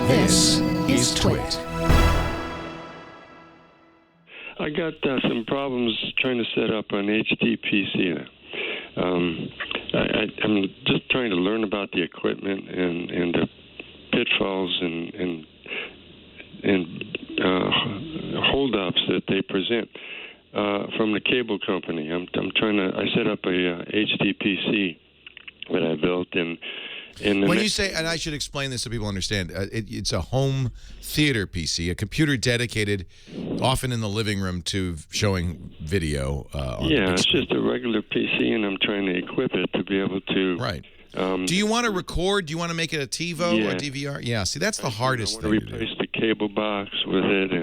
This is Twit. I got some problems trying to set up an HTPC. I'm just trying to learn about the equipment and the pitfalls and holdups that they present from the cable company. I set up a HTPC that I built when you say, and I should explain this so people understand, it's a home theater PC, a computer dedicated, often in the living room, to showing video. Yeah, it's just a regular PC, and I'm trying to equip it to be able to. Right. Do you want to record? Do you want to make it a TiVo or DVR? Yeah. See, that's the hardest thing. I want to replace the cable box with it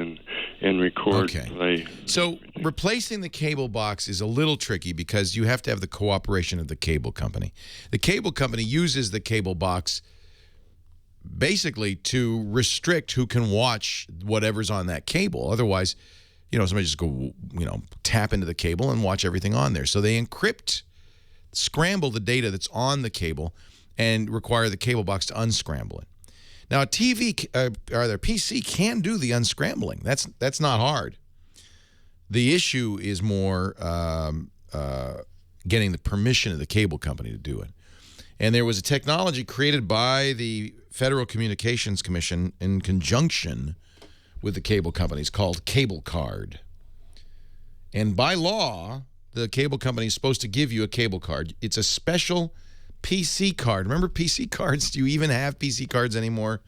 and record. Play. So replacing the cable box is a little tricky because you have to have the cooperation of the cable company. The cable company uses the cable box basically to restrict who can watch whatever's on that cable. Otherwise, somebody just go, tap into the cable and watch everything on there. So they scramble the data that's on the cable and require the cable box to unscramble it. Now, a TV or their PC can do the unscrambling. That's not hard. The issue is more getting the permission of the cable company to do it. And there was a technology created by the Federal Communications Commission in conjunction with the cable companies called Cable Card. And by law, the cable company is supposed to give you a cable card. It's a special PC card. Remember PC cards? Do you even have PC cards anymore?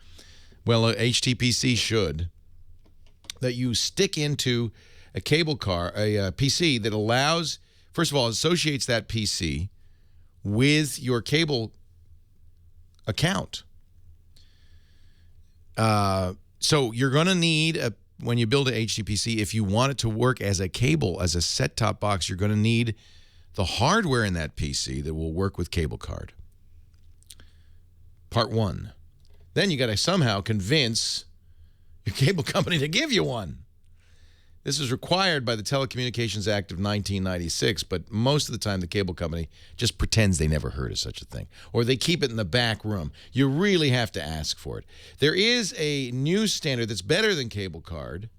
Well, a HTPC should. That you stick into a cable card, a PC that allows, first of all, associates that PC with your cable account. So you're going to need when you build an HTPC, if you want it to work as a cable, as a set-top box, you're going to need the hardware in that PC that will work with cable card. Part one. Then you got to somehow convince your cable company to give you one. This is required by the Telecommunications Act of 1996, but most of the time the cable company just pretends they never heard of such a thing, or they keep it in the back room. You really have to ask for it. There is a new standard that's better than cable card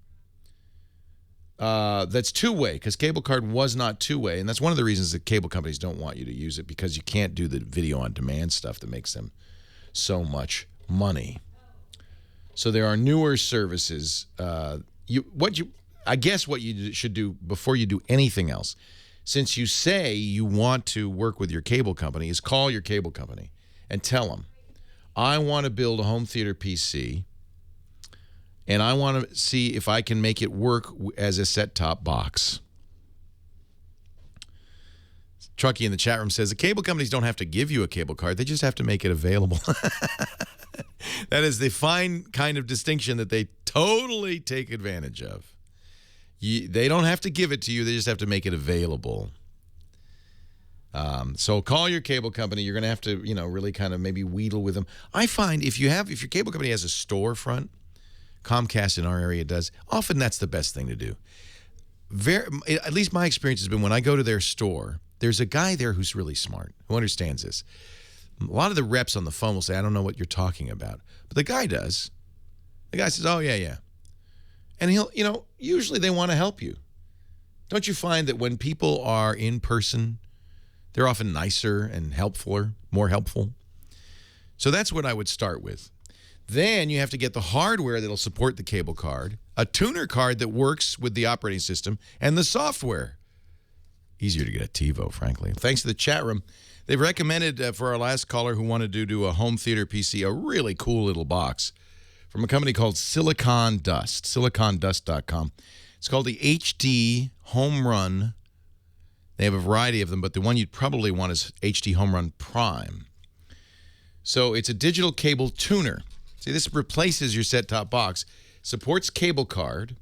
that's two-way, because cable card was not two-way, and that's one of the reasons that cable companies don't want you to use it, because you can't do the video-on-demand stuff that makes them so much money. So there are newer services. I guess what you should do before you do anything else, since you say you want to work with your cable company, is call your cable company and tell them, I want to build a home theater PC, and I want to see if I can make it work as a set-top box. Truckee in the chat room says, the cable companies don't have to give you a cable card. They just have to make it available. That is the fine kind of distinction that they totally take advantage of. They don't have to give it to you. They just have to make it available. So call your cable company. You're going to have to, really kind of maybe wheedle with them. I find if your cable company has a storefront, Comcast in our area does, often that's the best thing to do. At least my experience has been when I go to their store, there's a guy there who's really smart, who understands this. A lot of the reps on the phone will say, I don't know what you're talking about. But the guy does. The guy says, oh, yeah. And he'll, usually they want to help you. Don't you find that when people are in person, they're often nicer and more helpful? So that's what I would start with. Then you have to get the hardware that'll support the cable card, a tuner card that works with the operating system, and the software. Easier to get a TiVo, frankly. Thanks to the chat room. They've recommended for our last caller who wanted to do a home theater PC, a really cool little box from a company called Silicon Dust, silicondust.com. It's called the HD Home Run. They have a variety of them, but the one you'd probably want is HD Home Run Prime. So it's a digital cable tuner. See, this replaces your set-top box, supports cable card.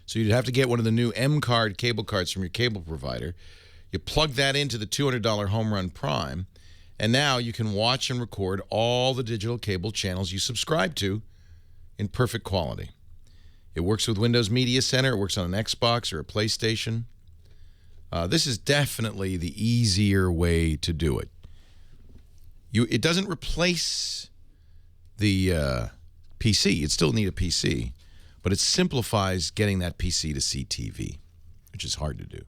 So you'd have to get one of the new M-Card cable cards from your cable provider. You plug that into the $200 Home Run Prime, and now you can watch and record all the digital cable channels you subscribe to in perfect quality. It works with Windows Media Center. It works on an Xbox or a PlayStation. This is definitely the easier way to do it. It doesn't replace the PC. You'd still need a PC, but it simplifies getting that PC to see TV, which is hard to do.